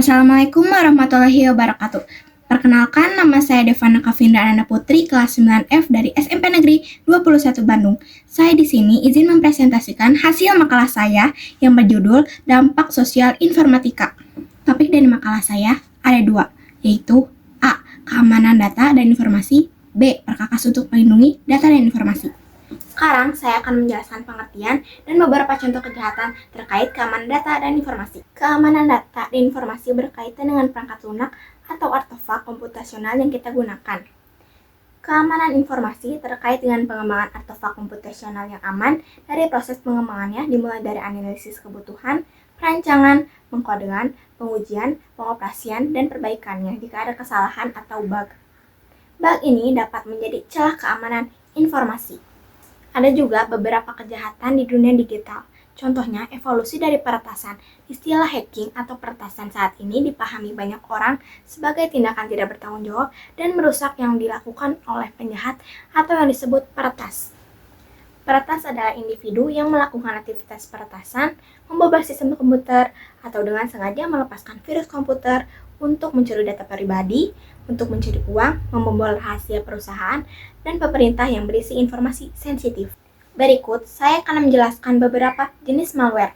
Assalamualaikum warahmatullahi wabarakatuh. Perkenalkan, nama saya Devana Kavinda Ananda Putri, kelas 9F dari SMP Negeri 21 Bandung. Saya di sini izin mempresentasikan hasil makalah saya yang berjudul Dampak Sosial Informatika. Topik dari makalah saya ada dua, yaitu A. Keamanan data dan informasi, B. Perkakas untuk melindungi data dan informasi. Sekarang saya akan menjelaskan pengertian dan beberapa contoh kejahatan terkait keamanan data dan informasi. Keamanan data dan informasi berkaitan dengan perangkat lunak atau artefak komputasional yang kita gunakan. Keamanan informasi terkait dengan pengembangan artefak komputasional yang aman dari proses pengembangannya dimulai dari analisis kebutuhan, perancangan, pengkodean, pengujian, pengoperasian, dan perbaikannya jika ada kesalahan atau bug. Bug ini dapat menjadi celah keamanan informasi. Ada juga beberapa kejahatan di dunia digital. Contohnya, evolusi dari peretasan. Istilah hacking atau peretasan saat ini dipahami banyak orang sebagai tindakan tidak bertanggung jawab dan merusak yang dilakukan oleh penjahat atau yang disebut peretas. Peretas adalah individu yang melakukan aktivitas peretasan, membobol sistem komputer, atau dengan sengaja melepaskan virus komputer untuk mencuri data pribadi, untuk mencuri uang, membobol rahasia perusahaan, dan pemerintah yang berisi informasi sensitif. Berikut, saya akan menjelaskan beberapa jenis malware.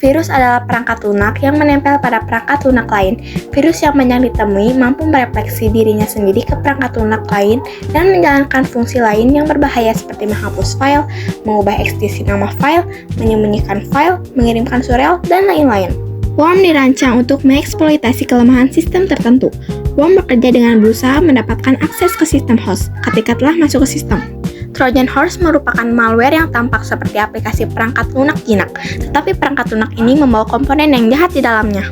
Virus adalah perangkat lunak yang menempel pada perangkat lunak lain. Virus yang banyak ditemui mampu merefleksi dirinya sendiri ke perangkat lunak lain dan menjalankan fungsi lain yang berbahaya seperti menghapus file, mengubah ekstensi nama file, menyembunyikan file, mengirimkan surel, dan lain-lain. Worm dirancang untuk mengeksploitasi kelemahan sistem tertentu. Worm bekerja dengan berusaha mendapatkan akses ke sistem host ketika telah masuk ke sistem. Trojan Horse merupakan malware yang tampak seperti aplikasi perangkat lunak jinak, tetapi perangkat lunak ini membawa komponen yang jahat di dalamnya.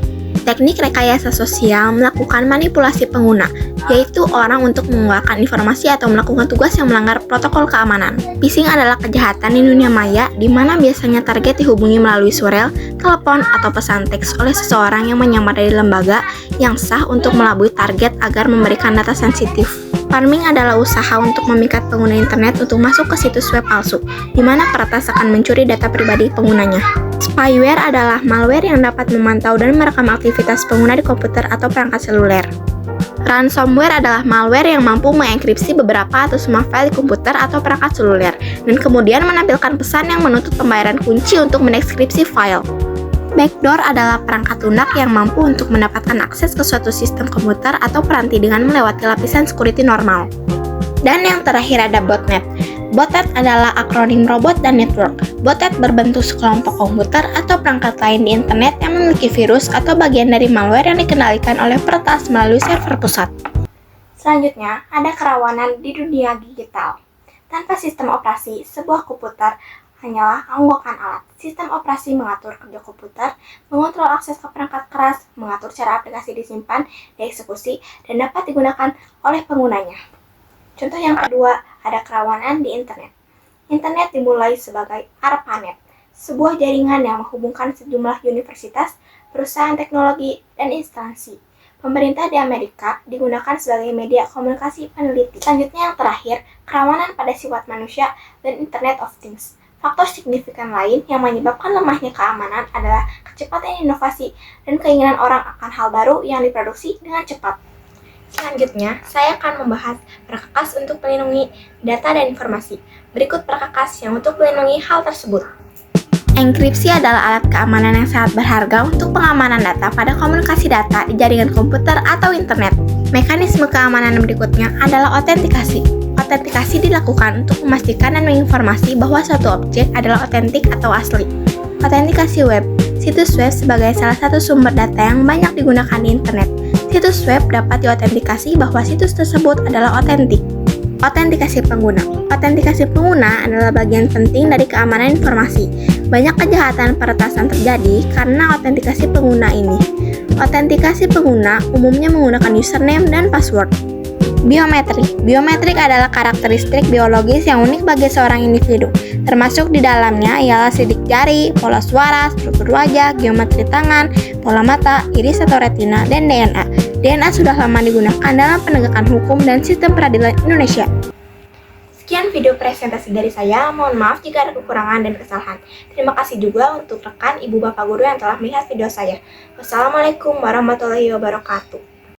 Teknik rekayasa sosial melakukan manipulasi pengguna, yaitu orang untuk mengeluarkan informasi atau melakukan tugas yang melanggar protokol keamanan. Phishing adalah kejahatan di dunia maya di mana biasanya target dihubungi melalui surel, telepon, atau pesan teks oleh seseorang yang menyamar dari lembaga yang sah untuk melabui target agar memberikan data sensitif. Farming adalah usaha untuk memikat pengguna internet untuk masuk ke situs web palsu, di mana peretas akan mencuri data pribadi penggunanya. Spyware adalah malware yang dapat memantau dan merekam aktivitas pengguna di komputer atau perangkat seluler. Ransomware adalah malware yang mampu mengenkripsi beberapa atau semua file di komputer atau perangkat seluler, dan kemudian menampilkan pesan yang menuntut pembayaran kunci untuk mendeskripsi file. Backdoor adalah perangkat lunak yang mampu untuk mendapatkan akses ke suatu sistem komputer atau peranti dengan melewati lapisan security normal. Dan yang terakhir ada botnet. Botnet adalah akronim robot dan network. Botnet berbentuk sekelompok komputer atau perangkat lain di internet yang memiliki virus atau bagian dari malware yang dikendalikan oleh peretas melalui server pusat. Selanjutnya, ada kerawanan di dunia digital. Tanpa sistem operasi, sebuah komputer hanyalah anggokan alat. Sistem operasi mengatur kerja komputer, mengontrol akses ke perangkat keras, mengatur cara aplikasi disimpan, dieksekusi, dan dapat digunakan oleh penggunanya. Contoh yang kedua, ada kerawanan di internet. Internet dimulai sebagai ARPANET, sebuah jaringan yang menghubungkan sejumlah universitas, perusahaan teknologi, dan instansi. Pemerintah di Amerika digunakan sebagai media komunikasi peneliti. Selanjutnya yang terakhir, kerawanan pada sifat manusia dan Internet of Things. Faktor signifikan lain yang menyebabkan lemahnya keamanan adalah kecepatan inovasi dan keinginan orang akan hal baru yang diproduksi dengan cepat. Selanjutnya, saya akan membahas perkakas untuk melindungi data dan informasi. Berikut perkakas yang untuk melindungi hal tersebut. Enkripsi adalah alat keamanan yang sangat berharga untuk pengamanan data pada komunikasi data di jaringan komputer atau internet. Mekanisme keamanan berikutnya adalah autentikasi. Autentikasi dilakukan untuk memastikan dan menginformasi bahwa suatu objek adalah otentik atau asli. Autentikasi web. Situs web sebagai salah satu sumber data yang banyak digunakan di internet. Situs web dapat diautentikasi bahwa situs tersebut adalah otentik. Autentikasi pengguna. Autentikasi pengguna adalah bagian penting dari keamanan informasi. Banyak kejahatan peretasan terjadi karena autentikasi pengguna ini. Autentikasi pengguna umumnya menggunakan username dan password. Biometrik. Biometrik adalah karakteristik biologis yang unik bagi seorang individu. Termasuk di dalamnya ialah sidik jari, pola suara, struktur wajah, geometri tangan, pola mata, iris atau retina, dan DNA. DNA sudah lama digunakan dalam penegakan hukum dan sistem peradilan Indonesia. Sekian video presentasi dari saya, mohon maaf jika ada kekurangan dan kesalahan. Terima kasih juga untuk rekan ibu bapak guru yang telah melihat video saya. Wassalamualaikum warahmatullahi wabarakatuh.